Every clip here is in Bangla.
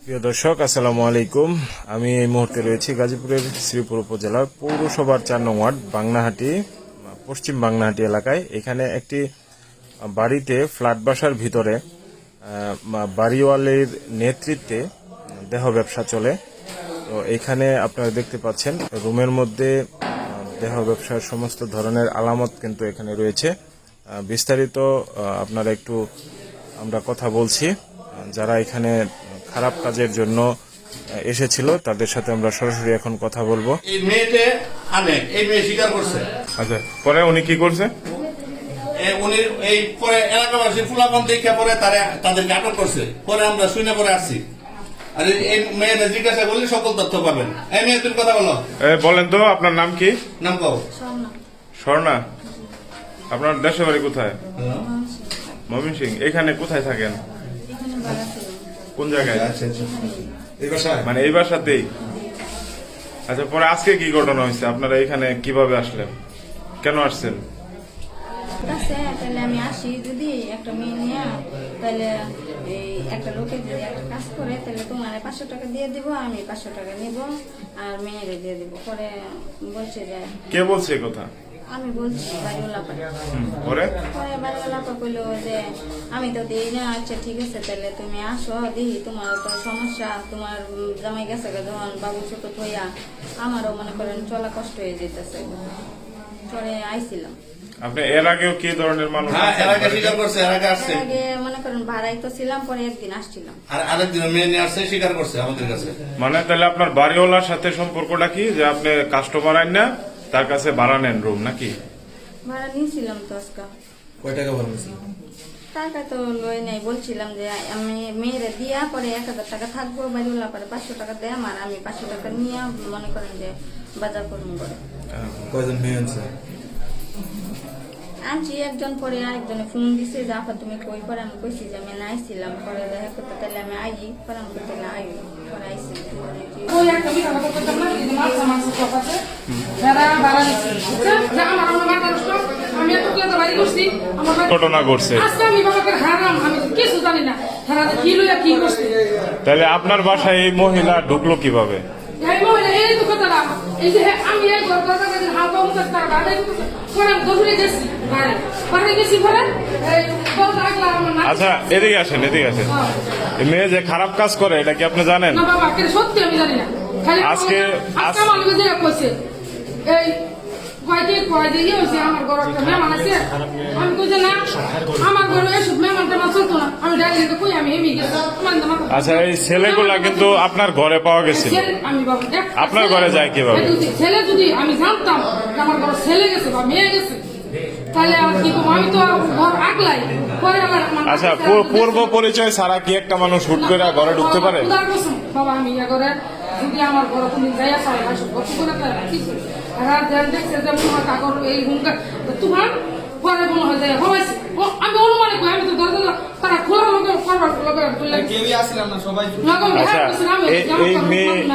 প্রিয় দর্শক, আসসালামু আলাইকুম। আমি এই মুহূর্তে রয়েছি গাজীপুরের শ্রীপুর উপজেলার পৌরসভার 4 নং ওয়ার্ড বাংনাহাটি, পশ্চিম বাংনাহাটি এলাকায়। এখানে একটি বাড়িতে ফ্ল্যাট বাসার ভিতরে বাড়িওয়ালির নেতৃত্বে দেহ ব্যবসা চলে। তো এখানে আপনারা দেখতে পাচ্ছেন রুমের মধ্যে দেহ ব্যবসার সমস্ত ধরনের আলামত কিন্তু এখানে রয়েছে। বিস্তারিত আপনারা একটু আমরা কথা বলছি। যারা এখানে খারাপ কাজের জন্য এসেছিল তাদের সাথে আমরা সরাসরি এখন কথা বলবো। এই মেয়েতে আনে, এই মেয়ে স্বীকার করছে। আচ্ছা, পরে উনি কি করছে? উনি এই পরে এলাকাবাসী ফুলাপন দেখে পরে তাদেরকে আটক করছে। পরে আমরা শুনে পরে আসছি। আর এই মেয়েরা জিজ্ঞাসা করলে সকল তথ্য পাবেন। এই মেয়ে তুমি কথা বলো। বলেন তো, আপনার নাম কি? নাম কও। স্বর্ণা। আপনার দেশের বাড়ি কোথায়? ময়মনসিংহ। এখানে কোথায় থাকেন? কোন জায়গায়? মানে এই বাসাতেই? আচ্ছা, পরে আজকে কি ঘটনা হয়েছে? আপনারা এখানে কিভাবে আসলেন, কেন আসছেন? তাহলে আমি আসি যদি একটা মেয়ে নিয়ে, তাহলে এই একটা লোকে যদি একটা কাজ করে তাহলে তোমার 500 টাকা দিয়ে দিব, আমি 500 টাকা নিব আর মেয়েরে দিয়ে দিব। পরে বলছে যে, কে বলছে এই কথা? আমি বলছি বাড়িওয়ালা পরে বাড়িওয়ালা কইলো যে আমি তো দিই না। আচ্ছা ঠিক আছে, তাহলে তুমি আসো দিই, তোমার তো সমস্যা, তোমার জামাই গেছে যখন বাবু ছোট হইয়া, আমারও মনে করেন চলা কষ্ট হয়ে যেতেছে। পরে আইছিলাম। আপনি এর আগেও কি ধরনের মানুষ? এর আগে স্বীকার করছে, এর আগে আসছে। এর আগে মনে করেন ভাড়াই তো ছিলাম, পরে একদিন আসছিলাম। আর আরেকদিন মেয়ে নিয়ে আসছে, স্বীকার করছে আমাদের কাছে। মানে তাহলে আপনার বাড়িওয়ালার সাথে সম্পর্কটা কি, যে আপনি কাস্টমার আইন না তার কাছে ভাড়া নেন রুম নাকি? ভাড়া নিয়েছিলাম তো আজকে। কয় টাকা ভাড়া নিয়েছিল? টাকা তো লই নাই, বলছিলাম যে আমি মেয়েরে দিয়া পরে 1000 টাকা থাকবো, বাড়িওয়ালা পরে 500 টাকা দেয় আমার, আমি 500 টাকা নিয়ে মনে করেন যে বাজার করবো করে। কয়জন মেয়ে আনছে? আনছি একজন, পরে আরেকজনে ফোন দিছে যে আপা তুমি কই, পরে আমি কইছি যে আমি নাইছিলাম, পরে দেখা করতে তাহলে আমি আই, পরে আমি তাহলে আই, পরে আইসি। ওই একটা মিথ্যা কথা বলতাম না, কিন্তু মাছ কথা আছে যারা বাড়া নিচ্ছে, যে আমার নষ্ট, আমি এত কথা বাড়ি করছি, আমার ঘটনা ঘটছে আজকে আমি বাবাকে হারাম, আমি কিছু জানি না তারা কি লইয়া কি করছে। তাহলে আপনার বাসায় এই মহিলা ঢুকলো কিভাবে? এই মহিলা এই তো কথাটা, এই যে আমি এই ঘর কথা হাত মুখ তারা বাড়াই পরে আমি দৌড়ে গেছি, বাড়ি গেছি পরে এই বলতে আগলা আমার না। আচ্ছা, এদিকে আসেন, এদিকে আসেন। এই মেয়ে যে খারাপ কাজ করে এটা কি আপনি জানেন? না বাবা, সত্যি আমি জানি না। খালি আজকে আমার যে কইছে এই কয় দিয়ে হয়েছে আমার ঘর একটা মেহমান আছে, আমি কইছে না আমার ঘরে এসব মেহমানটা না চলতো না, আমি ডাইরেক্ট কই আমি এমনি গেছি। আচ্ছা, এই ছেলেগুলা কিন্তু আপনার ঘরে পাওয়া গেছে, আমি বাবা আপনার ঘরে যায় কিভাবে? ছেলে যদি আমি জানতাম আমার ঘরে ছেলে গেছে বা মেয়ে গেছে তাহলে আর কি করবো, আমি তো ঘর আগলাই পরে আমার। আচ্ছা, পূর্ব পরিচয় ছাড়া কি একটা মানুষ হুট করে ঘরে ঢুকতে পারে? বাবা আমি ঘরে যদি আমার ঘরে তুমি যাই আসা গল্প করে কিছু আর দেখছে যে তোমার কাগর এই হুঙ্কার তোমার পরে মনে হয় যায় হয়েছে, আমি অনুমানে করি, আমি তো দরজা তারা খোলা লোকের করবার আচ্ছা,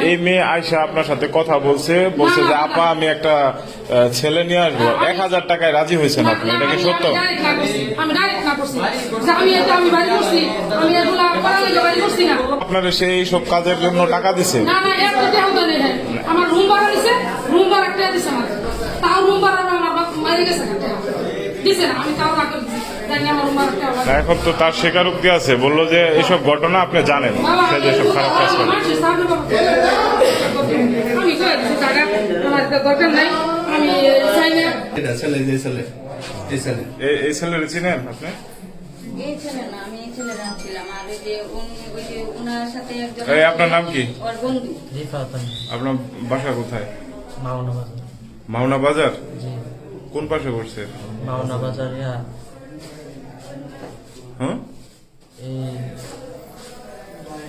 এই মেয়ে আয়সা আপনার সাথে কথা বলছে যে আপা আমি একটা ছেলে নিয়ে আসবো, 1000 টাকায় রাজি হয়েছেন আপনি, এটা কি সত্য? আমি ডাইরেক্ট না করছি, আমি বাড়ি করছি, আমি এগুলা করালে বাড়ি করছি না। আপনার সেই সব কাজের জন্য টাকা দিছে? না না, একটা টাকাও দেয় না। আমার রুম ভাড়া দিছে, রুম ভাড়া একটা দিছে আমার, তাও রুম ভাড়া আমার মারি গেছে দিছে না, আমি তাও রাখি জানি আমার রুম ভাড়া। এখন তো তার স্বীকারোক্তি আছে, বললো যে এসব ঘটনা আপনি জানেন, সে যেসব খারাপ কাজ করে। আমি কয়ে দিচ্ছি টাকা আমার দরকার নাই, আমি চাই না। এই ছেলের চিনেন আপনি? এই ছেলে না, আমি এই ছেলে রাখছিলাম, আর ওই যে ওনার সাথে একজন। আপনার নাম কি? ওর বন্ধু। আপনার বাসা কোথায়? মাওনা বাজার। মাওনা বাজার? জি। কোন পাশে করছে? মাওনা বাজার হ্যাঁ, এই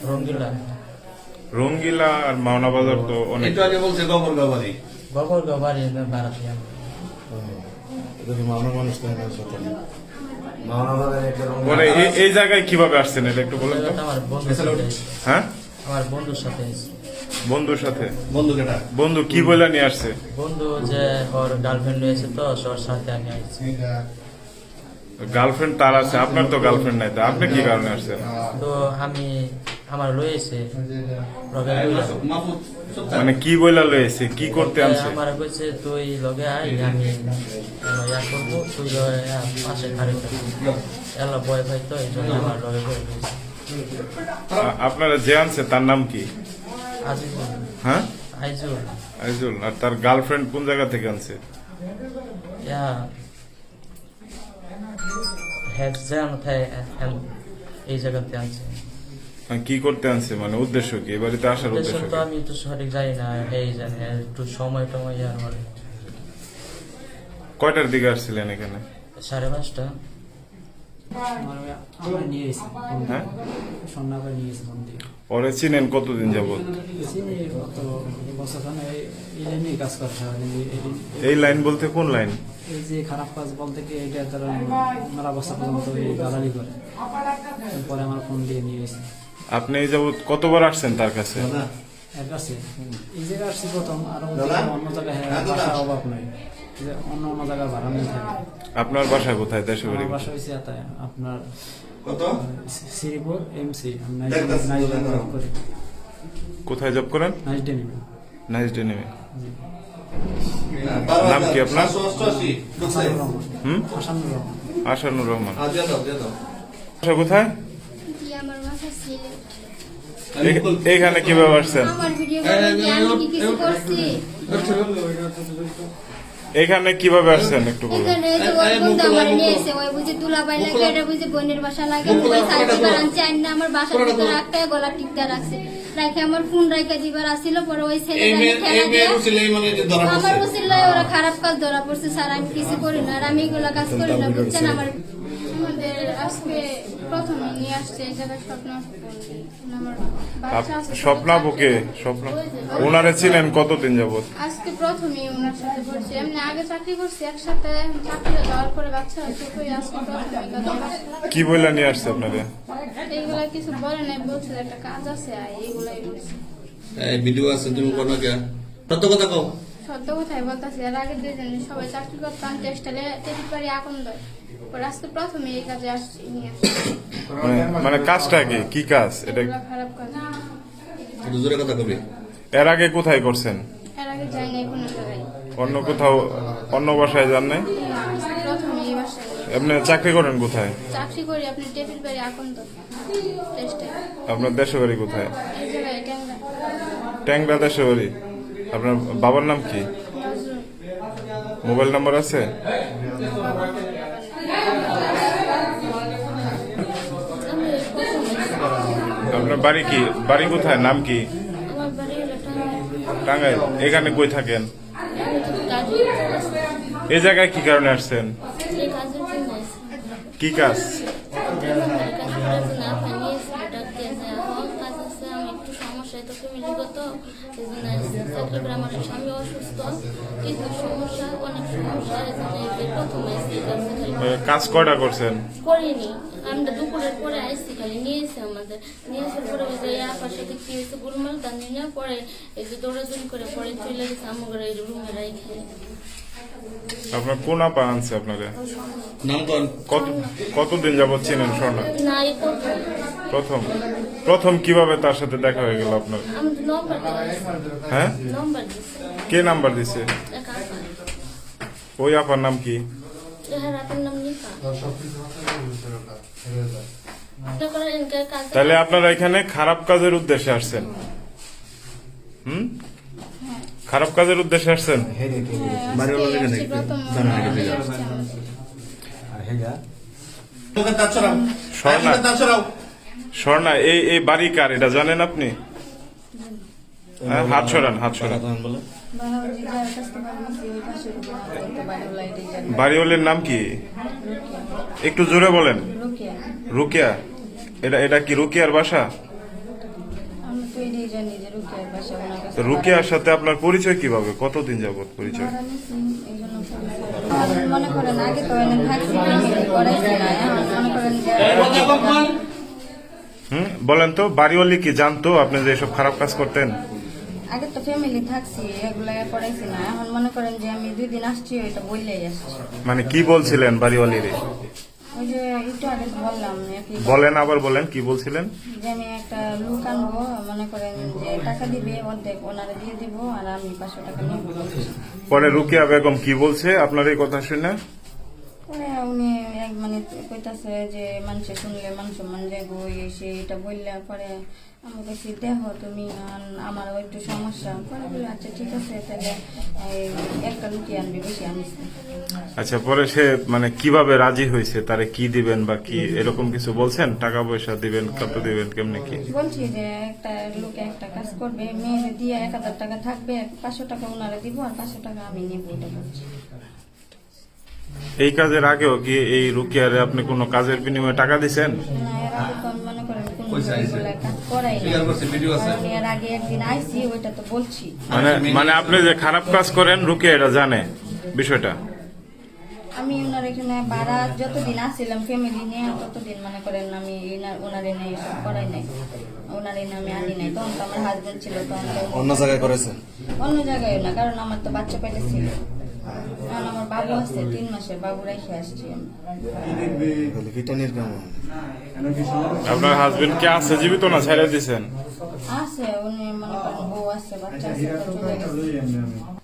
রঙ্গিলা। রঙ্গিলা আর মাওনা বাজার তো অনেক। একটু আগে বলছে গবরগাঁও বাড়ি। গফরগাঁও বাড়ি বাড়াতে বলে এই জায়গায় কিভাবে আসছেন এটা একটু বলেন তো। আমার বন্ধুর সাথে। হ্যাঁ, আমার বন্ধুর সাথে। বন্ধুর সাথে? বন্ধু কেটা? বন্ধু কি বলে নিয়ে আসছে? বন্ধু যে ওর গার্লফ্রেন্ড রয়েছে তো ওর সাথে আমি আসছি। গার্লফ্রেন্ড তার আছে, আপনার তো গার্লফ্রেন্ড নাই, তো আপনি কি কারণে আসছেন? তো আমি আমার লয়েছে লগে মাহফুজ চুপ থাক। মানে কি বইলা লয়েছে, কি করতে আনছে? আমার কইছে তুই লগে আই আমি ইয়া করবো তুই লগে পাশে খাড়ি থাকবি এলা ভয় পাই তো এই জন্য আমার লগে ভয় লয়েছে আপনারা যে আনছে তার নাম কি? আজিজুল হ্যাঁ, আইজুল আইজুল। আর তার গার্লফ্রেন্ড কোন জায়গা থেকে আনছে? ইয়া হেড জ্যাম থাকে এই জায়গাতে আছে মানে কি করতে আনছে, মানে উদ্দেশ্য কি, এ বাড়িতে আসার উদ্দেশ্য উদ্দেশ্য তো কি? আমি তো সঠিক জানি না এই জানি একটু সময় টময় আর বলে কয়টার দিকে আসছিলেন এখানে? 5:30 আমরা নিয়ে এসেছি হ্যাঁ, সন্ধ্যা করে নিয়ে এসেছি মন্দির পরে চিনেন কতদিন যাবত? চিনি গত বছর এই লাইনেই কাজ করতে হয় এই লাইন বলতে কোন লাইন? এই যে খারাপ কাজ বলতে কি এটা তারা মেলা বছর পর্যন্ত এই গালালি করে পরে আমার ফোন দিয়ে নিয়ে এসেছি আপনি এই যাবত কতবার আসছেন তার কাছে? এর কাছে এই জায়গায় আসছি প্রথম আরো দাদা? অন্য জায়গায় হ্যাঁ, দাদা? বাসার অভাব নাই যে অন্য অন্য জায়গায় ভাড়া নিয়ে থাকে আপনার বাসা কোথায়, দেশে বাড়ি? আমার বাসা হয়েছে এতায় আপনার কত? শ্রীপুর এমসি দেখতাছি, নাইট দেখতাছি। করি কোথায় জব করেন? নাইট ডে নিব নাইস ডে নেমে। বারো নাম কি হাজার, আপনার? 788 ঢুকছে। হুম, আসানুর রহমান আশানুর রহমান। দিয়ে দাও, দিয়ে দাও। বাসা কোথায়? জি, আমার বাসা সিলেট। এইখানে কিভাবে আসছেন? আমার ভিডিও করে কি আমি কি কিছু করছি? এখানে কিভাবে আসছেন একটু বলুন। এখানে তো ওই বন্ধু আমার নিয়ে এসে, ওই বুঝি দুলাভাই লাগে, এটা বুঝি বোনের বাসা লাগে, ওই সাইডে বারান চাই না, আমার বাসার ভিতরে একটা গলা টিকটা রাখছে। রাখে আমার ফোন রাখে দিবার আসছিল, পরে ওই ছেলে এই মেয়ে- খেলা এই দিয়ে মেয়ের উচিলে এই মানে যে ধরা আমার পড়ছে। উচিল্লায় ওরা খারাপ কাজ ধরা পড়ছে। স্যার আমি কিছু করি না, আর আমি এগুলা কাজ করি না, বুঝছেন? আমাদের আজকে প্রথমে নিয়ে আসছে এই জায়গায় স্বপ্ন আমার বাচ্চা আছে। স্বপ্না বুকে স্বপ্ন, ওনারে ছিলেন কতদিন যাবত? আজকে প্রথমেই ওনার সাথে পড়ছি। এমনি আগে চাকরি করছি একসাথে, চাকরি যাওয়ার পরে বাচ্চা হয়েছে, কই আজকে প্রথমে কথা কি বইলা নিয়ে আসছে আপনারে? এইগুলা কিছু বলে নাই, বলছে যে একটা কাজ আছে, আর এইগুলাই বলছে। এই ভিডিও আছে, তুমি কোনো কে? সত্য কথা কও। সত্য কথাই বলতেছি। আর আগে দুইজনে সবাই চাকরি করতাম, টেস্টালে টেরিপারি এখন দেয়। পরে আজকে প্রথমে এই কাজে আসছি, নিয়ে আসছি। মানে কাজটা কি, কি কাজ এটা? এগুলা খারাপ কাজ। একটু জোরে কথা কবি। এর আগে কোথায় করছেন? এর আগে যাই নাই কোনো জায়গায়। অন্য কোথাও, অন্য বাসায় যান নাই? না, আজকে প্রথমে এই বাসায় আপনি চাকরি করেন কোথায়? চাকরি করি আপনি টেবিল বাড়ি এখন তো টেস্টে আপনার দেশে বাড়ি কোথায়? এই জায়গায় ট্যাংরা ট্যাংরা দেশে বাড়ি। আপনার বাবার নাম কি? নজরুল। মোবাইল নাম্বার আছে? আপনার বাড়ি কি, বাড়ি কোথায়, নাম কি? আমার বাড়ি হলো টাঙ্গাইল। এখানে কই থাকেন? টাঙ্গাইল। এই জায়গায় কি কারণে আসছেন? এই কাজের জন্য আসছি। কি কাজ? আমার কাজের জন্য আপনার নিয়ে এসে ডাকতে আছে। আমার কাজ আছে, আমি একটু সমস্যায় তো ফ্যামিলিগত, এই জন্য আসছি। চাকরি করে আমার স্বামী অসুস্থ, কিন্তু সমস্যা, অনেক সমস্যা, এই জন্য এই যে প্রথমে আসছি কাজে খালি কাজ কয়টা করছেন? করিনি। আমরা দুপুরের পরে আসছি, খালি নিয়েছে আমাদের। নিয়ে আসার পরে ওই যে আপার সাথে কি হয়েছে গোলমাল, তার নিয়ে পরে এই যে দৌড়াদৌড়ি করে পরে চলে গেছে আমার এই রুমে রাইখে। আপনার কোন আপা আনছে আপনারে? নাম কোন? কতদিন যাবত চিনেন স্বর্ণা? না, এই প্রথম। প্রথম প্রথম কিভাবে তার সাথে দেখা হয়ে গেল আপনার? আমি তো নম্বর দিয়েছি। হ্যাঁ, নম্বর দিয়েছি। কে নাম্বার দিছে? এক আপা। ওই আপার নাম কি? এর রাতের নাম নিপা। মনে করেন এনকার কাজ। তাহলে আপনারা এখানে খারাপ কাজের উদ্দেশ্যে আসছেন? হুম, খারাপ কাজের উদ্দেশ্যে আসছেন? আসছি প্রথম নিয়ে আসছি আমাদের। মুখে দাঁত ছড়াও। স্বর্ণা। মুখে দাঁত ছড়াও। স্বর্ণা, এই এই বাড়ি কার এটা জানেন আপনি? হ্যাঁ, হাত সরান, হাত সরান। বাহাউজি যার কাছ থেকে বানিয়েছি, ওই পাশে বাড়িওয়ালা এটাই জানি। বাড়িওয়ালের নাম কি? একটু জোরে বলেন। রুকিয়া। রুকিয়া। এটা এটা কি রুকিয়ার বাসা? আমি তো এটাই জানি যে রুকিয়ার বাসা ওনার কাছে। তো রুকিয়ার সাথে আপনার পরিচয় কিভাবে, কতদিন যাবত পরিচয়? ভাড়া নিছি, এই জন্য পরিচয়। আর মনে করেন আগে তো এনে থাকছি, ফ্যামিলি করাইছি না, এখন মনে করেন যে হুম, বলেন তো, বাড়িওয়ালি কি জানতো আপনি যে এসব খারাপ কাজ করতেন? আগে তো ফ্যামিলি থাকছি, এগুলা করাইছি না, এখন মনে করেন যে আমি 2 দিন আসছি, এটা বললেই আসছি। মানে কি বলছিলেন বাড়িওয়ালিরে? ওই যে একটু আগে তো বললাম বলেন, আবার বলেন, কি বলছিলেন? যে আমি একটা লোক আনবো, মনে করেন যে টাকা দিবে অর্ধেক ওনারা দিয়ে দিব আর আমি 500 টাকা নেবো। পরে রুকিয়া বেগম কি বলছে আপনার এই কথা শুনে? পরে উনি মানে কইতাছে যে মানুষে শুনলে মান সম্মান যাবো এসে এটা বললে। পরে আমি বলছি দেখো তুমি আমারও একটু সমস্যা। পরে বলে আচ্ছা ঠিক আছে তাহলে একটা রুটি আনবি, বেশি আনিস না। আচ্ছা, পরে সে মানে কিভাবে রাজি হয়েছে? তারে কি দিবেন বা কি এরকম কিছু বলছেন? টাকা পয়সা দিবেন, কত দিবেন, কেমনে কি? বলছি যে একটা লোকে একটা কাজ করবে, মেয়ে দিয়ে 1000 টাকা থাকবে, 500 টাকা ওনারা দিব আর 500 টাকা আমি নেবো, এটা বলছি। এই কাজের আগেও কি এই রুকিয়ারে আপনি কোনো কাজের বিনিময়ে টাকা দিছেন? না, এর আগে তো আমি মনে করেন কোনো পয়সা আইছে। কাজ করাই না। স্বীকার করছে, ভিডিও আছে। আমি এর আগে একদিন আইছি, ওইটা তো বলছি। মানে আপনি যে খারাপ কাজ করেন রুকিয়া এটা জানে বিষয়টা? আমি ওনার এখানে ভাড়া যতদিন আসছিলাম ফ্যামিলি নিয়ে, ততদিন মনে করেন আমি ওনার এনে এসব করাই নাই, ওনার এনে আমি আনি নাই। তখন তো আমার হাজবেন্ড ছিল, তখন তো অন্য জায়গায় করেছে? অন্য জায়গায় না, কারণ আমার তো বাচ্চা পেটে ছিল। কারণ আমার বাবু আছে 3 মাসের, বাবু রেখে আসছি আমি। রিটার্নের কেমন? আপনার হাজবেন্ড কি আছে জীবিত না ছেড়ে দিয়েছেন? আছে, উনি মনে করেন বউ আছে, বাচ্চা আছে, তো চলে গেছে।